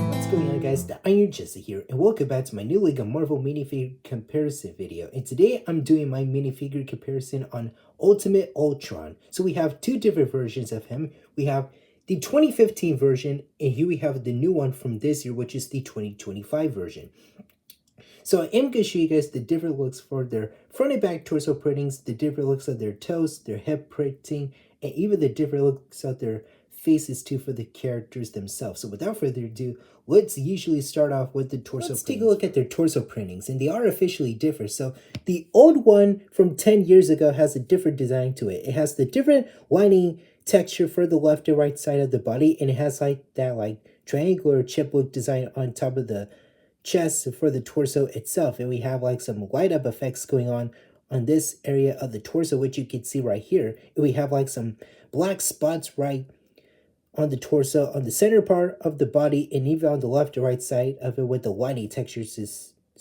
What's going on, guys? The Iron Jesse here, and welcome back to my new Lego Marvel minifigure comparison video. And today I'm doing my minifigure comparison on Ultimate Ultron. So we have two different versions of him. We have the 2015 version, and here we have the new one from this year, which is the 2025 version. So I am going to show you guys the different looks for their front and back torso printings, the different looks of their toes, their head printing, and even the different looks of their faces too for the characters themselves. So without further ado, let's usually start off with the torso. Let's take a look at their torso printings, and they are officially different. So the old one from 10 years ago has a different design to it. It has the different lining texture for the left and right side of the body, and it has like that triangular chipbook design on top of the chest for the torso itself. And we have like some light up effects going on this area of the torso, which you can see right here. And we have like some black spots right on the torso, on the center part of the body, and even on the left and right side of it with the lining textures to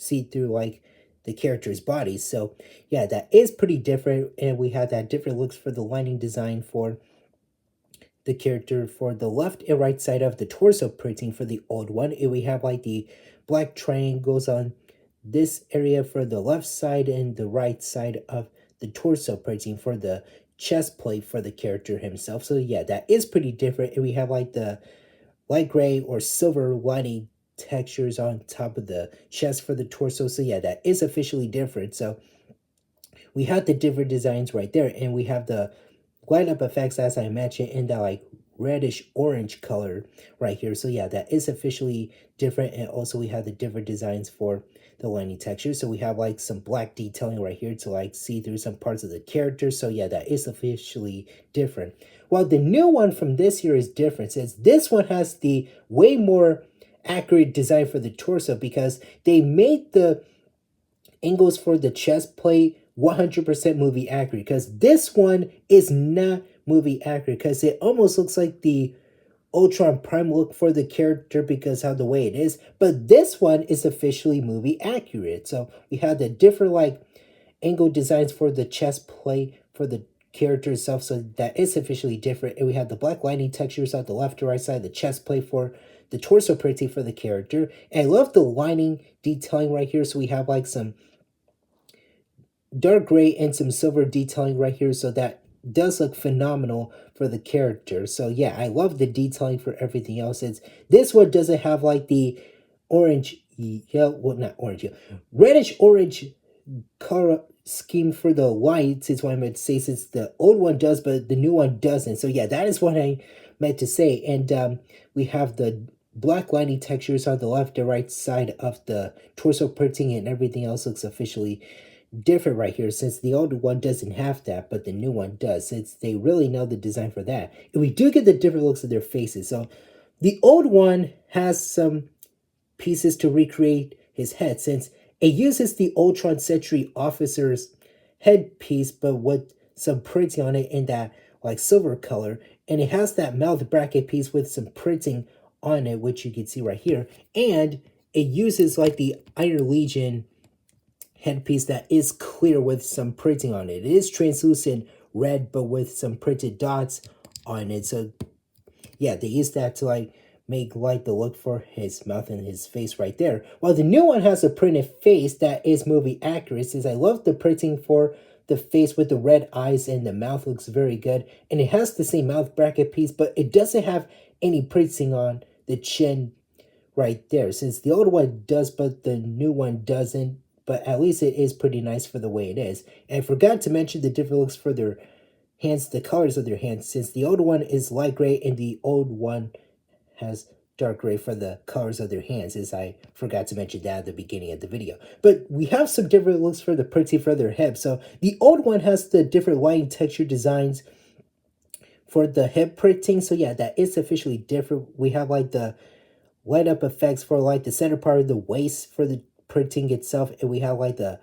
see through like the character's body. So yeah, that is pretty different. And we have that different looks for the lining design for the character for the left and right side of the torso printing for the old one. And we have like the black triangles on this area for the left side and the right side of the torso printing for the chest plate for the character himself. So yeah, that is pretty different. And we have like the light gray or silver lining textures on top of the chest for the torso. So yeah, that is officially different. So we have the different designs right there, and we have the light up effects, as I mentioned, in that like reddish orange color right here. So yeah, that is officially different. And also we have the different designs for the lining texture. So we have like some black detailing right here to like see through some parts of the character. So yeah, that is officially different. While the new one from this year is different, since this one has the way more accurate design for the torso, because they made the angles for the chest plate 100% movie accurate, because this one is not movie accurate, because it almost looks like the Ultron Prime look for the character because how the way it is, but this one is officially movie accurate. So we have the different like angle designs for the chest plate for the character itself, so that is officially different. And we have the black lining textures on the left to right side, the chest plate for the torso printing for the character. And I love the lining detailing right here. So we have like some dark gray and some silver detailing right here, so that does look phenomenal for the character. So yeah, I love the detailing for everything else. This one doesn't have like the orange yellow, well, not orange yellow, reddish orange color scheme for the lights is what I meant to say, since the old one does but the new one doesn't. So yeah, that is what I meant to say. And we have the black lining textures on the left and right side of the torso printing, and everything else looks officially different right here, since the old one doesn't have that but the new one does, since they really know the design for that. And we do get the different looks of their faces. So the old one has some pieces to recreate his head, since it uses the Ultron Sentry officer's headpiece but with some printing on it in that like silver color, and it has that mouth bracket piece with some printing on it, which you can see right here. And it uses like the Iron Legion headpiece that is clear with some printing on it. It is translucent red but with some printed dots on it. So yeah, they use that to like make like the look for his mouth and his face right there. While the new one has a printed face that is movie accurate, since I love the printing for the face with the red eyes, and the mouth looks very good. And it has the same mouth bracket piece, but it doesn't have any printing on the chin right there, since the old one does but the new one doesn't. But at least it is pretty nice for the way it is. And I forgot to mention the different looks for their hands, the colors of their hands, since the old one is light gray and the old one has dark gray for the colors of their hands, as I forgot to mention that at the beginning of the video. But we have some different looks for the printing for their hips. So the old one has the different lining texture designs for the hip printing. So yeah, that is officially different. We have like the light up effects for like the center part of the waist for the printing itself, and we have like the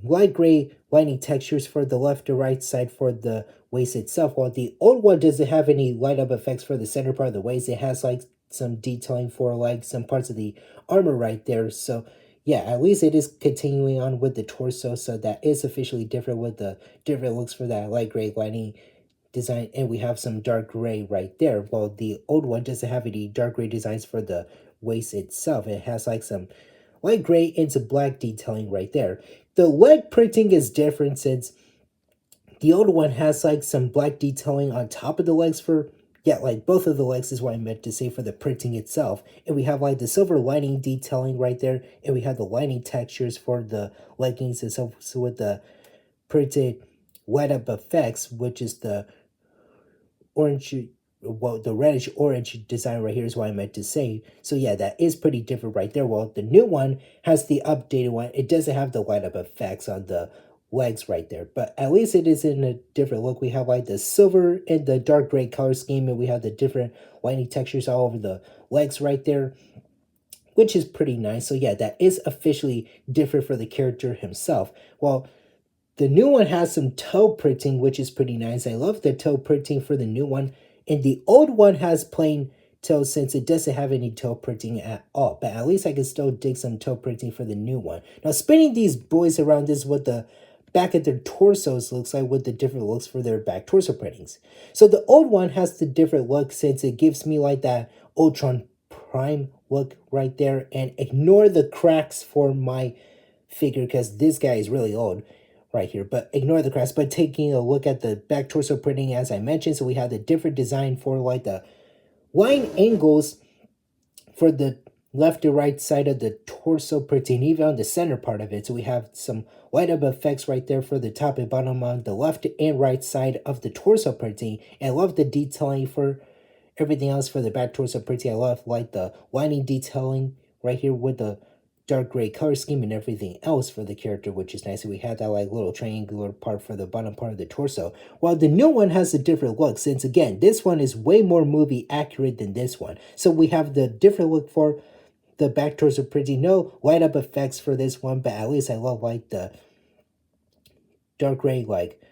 light gray lining textures for the left or right side for the waist itself. While the old one doesn't have any light up effects for the center part of the waist, it has like some detailing for like some parts of the armor right there. So yeah, at least it is continuing on with the torso, so that is officially different with the different looks for that light gray lighting design, and we have some dark gray right there. Well, the old one doesn't have any dark gray designs for the waist itself. It has like some light gray into black detailing right there. The leg printing is different since the old one has like some black detailing on top of the legs for, yeah, like both of the legs is what I meant to say for the printing itself. And we have like the silver lining detailing right there, and we have the lining textures for the leggings itself, so with the printed light up effects, which is the orange, well, the reddish orange design right here is what I meant to say. So yeah, that is pretty different right there. Well, the new one has the updated one. It doesn't have the light up effects on the legs right there, but at least it is in a different look. We have like the silver and the dark gray color scheme, and we have the different lining textures all over the legs right there, which is pretty nice. So yeah, that is officially different for the character himself. Well, the new one has some toe printing, which is pretty nice. I love the toe printing for the new one. And the old one has plain toe since it doesn't have any toe printing at all. But at least I can still dig some toe printing for the new one. Now, spinning these boys around, this is what the back of their torsos looks like with the different looks for their back torso printings. So the old one has the different look since it gives me like that Ultron Prime look right there. And ignore the cracks for my figure because this guy is really old right here, but ignore the cracks. But taking a look at the back torso printing, as I mentioned, so we have the different design for like the line angles for the left to right side of the torso printing, even on the center part of it. So we have some light up effects right there for the top and bottom on the left and right side of the torso printing. And I love the detailing for everything else for the back torso printing. I love like the lining detailing right here with the dark gray color scheme and everything else for the character, which is nice. And we had that like little triangular part for the bottom part of the torso. While the new one has a different look, since again, this one is way more movie accurate than this one. So we have the different look for the back torso printing. No light up effects for this one, but at least I love like the dark gray like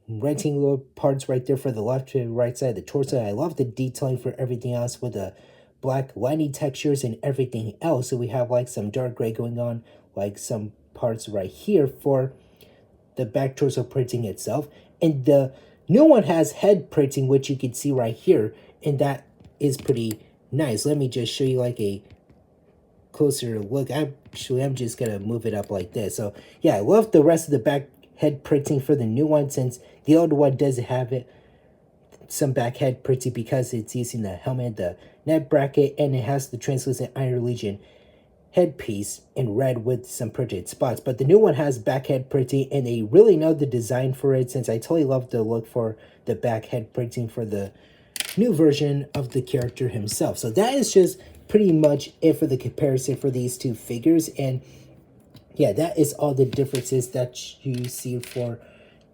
rectangular parts right there for the left to right side of the torso. I love the detailing for everything else with the black lining textures and everything else. So we have like some dark gray going on, like some parts right here for the back torso printing itself. And the new one has head printing, which you can see right here, and that is pretty nice. Let me just show you like a closer look. Actually, I'm just gonna move it up like this. So yeah, I love the rest of the back head printing for the new one since the old one doesn't have it. Some back head printing because it's using the helmet, the neck bracket, and it has the translucent Iron Legion headpiece in red with some printed spots. But the new one has back head printing, and they really know the design for it since I totally love the look for the back head printing for the new version of the character himself. So that is just pretty much it for the comparison for these two figures. And yeah, that is all the differences that you see for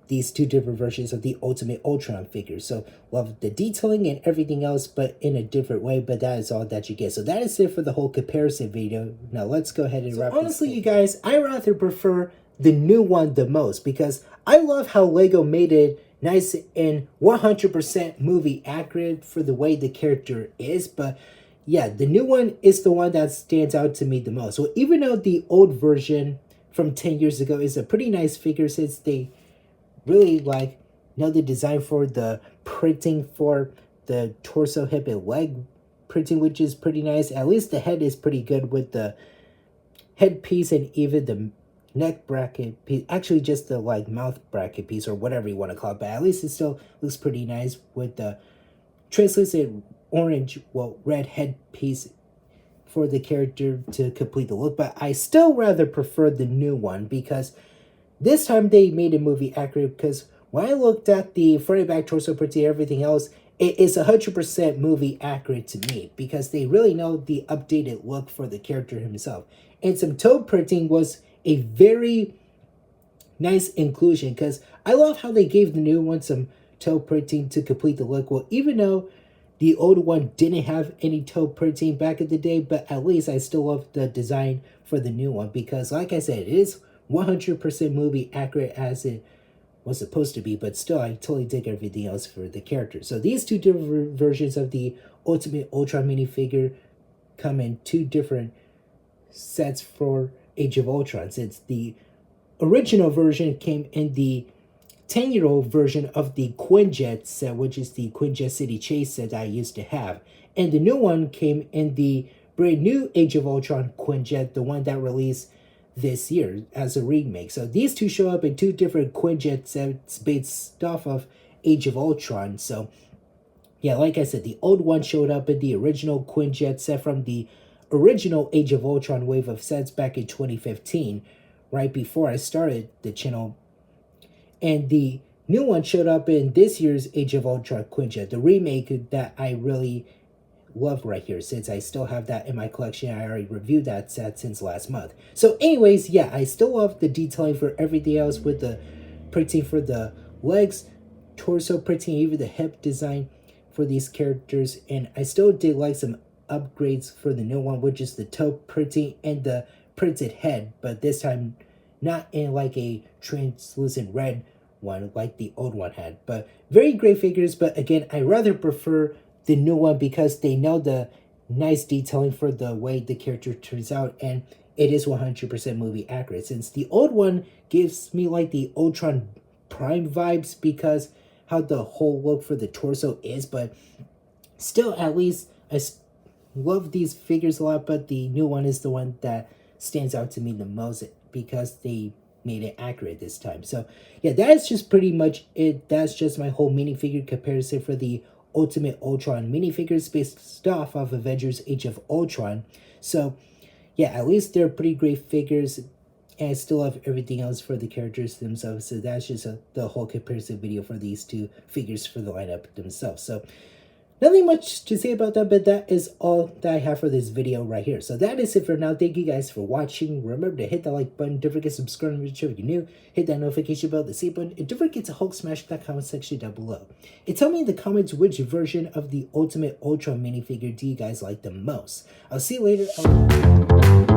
these two different versions of the Ultimate Ultron figures. So love the detailing and everything else, but in a different way. But that is all that you get. So that is it for the whole comparison video. Now let's go ahead and wrap this. Honestly, you guys, I rather prefer the new one the most because I love how Lego made it nice and 100% movie accurate for the way the character is. But yeah, the new one is the one that stands out to me the most. So even though the old version from 10 years ago is a pretty nice figure since they really like the design for the printing for the torso, hip, and leg printing, which is pretty nice. At least the head is pretty good with the headpiece and even the neck bracket piece. Actually, just the like mouth bracket piece or whatever you want to call it. But at least it still looks pretty nice with the translucent orange, well, red headpiece for the character to complete the look. But I still rather prefer the new one because this time they made a movie accurate, because when I looked at the front and back torso printing and everything else, it is 100% movie accurate to me because they really know the updated look for the character himself. And some toe printing was a very nice inclusion because I love how they gave the new one some toe printing to complete the look. Well, even though the old one didn't have any toe printing back in the day, but at least I still love the design for the new one because, like I said, it is 100% movie accurate as it was supposed to be, but still I totally dig everything else for the character. So these two different versions of the Ultimate Ultron minifigure come in two different sets for Age of Ultron, since the original version came in the 10-year-old version of the Quinjet set, which is the Quinjet City Chase set I used to have. And the new one came in the brand new Age of Ultron Quinjet, the one that released this year as a remake. So these two show up in two different Quinjet sets based off of Age of Ultron. So yeah, like I said, the old one showed up in the original Quinjet set from the original Age of Ultron wave of sets back in 2015, right before I started the channel. And the new one showed up in this year's Age of Ultron Quinjet, the remake that I really love right here, since I still have that in my collection. I already reviewed that set since last month. So anyways, yeah, I still love the detailing for everything else, with the printing for the legs, torso printing, even the hip design for these characters. And I still did like some upgrades for the new one, which is the toe printing and the printed head, but this time not in like a translucent red one like the old one had. But very great figures. But again, I rather prefer the new one because they know the nice detailing for the way the character turns out, and it is 100% movie accurate, since the old one gives me like the Ultron Prime vibes because how the whole look for the torso is. But still, at least I love these figures a lot, but the new one is the one that stands out to me the most because they made it accurate this time. So yeah, that's just pretty much it. That's just my whole minifigure comparison for the Ultimate Ultron minifigures based off of Avengers Age of Ultron. So yeah, at least they're pretty great figures, and I still love everything else for the characters themselves. So that's just the whole comparison video for these two figures for the lineup themselves. So nothing much to say about that, but that is all that I have for this video right here. So that is it for now. Thank you guys for watching. Remember to hit that like button. Don't forget to subscribe to the channel if you're new. Hit that notification bell, the same button. And don't forget to Hulk smash that comment section down below. And tell me in the comments which version of the Ultimate Ultron minifigure do you guys like the most. I'll see you later.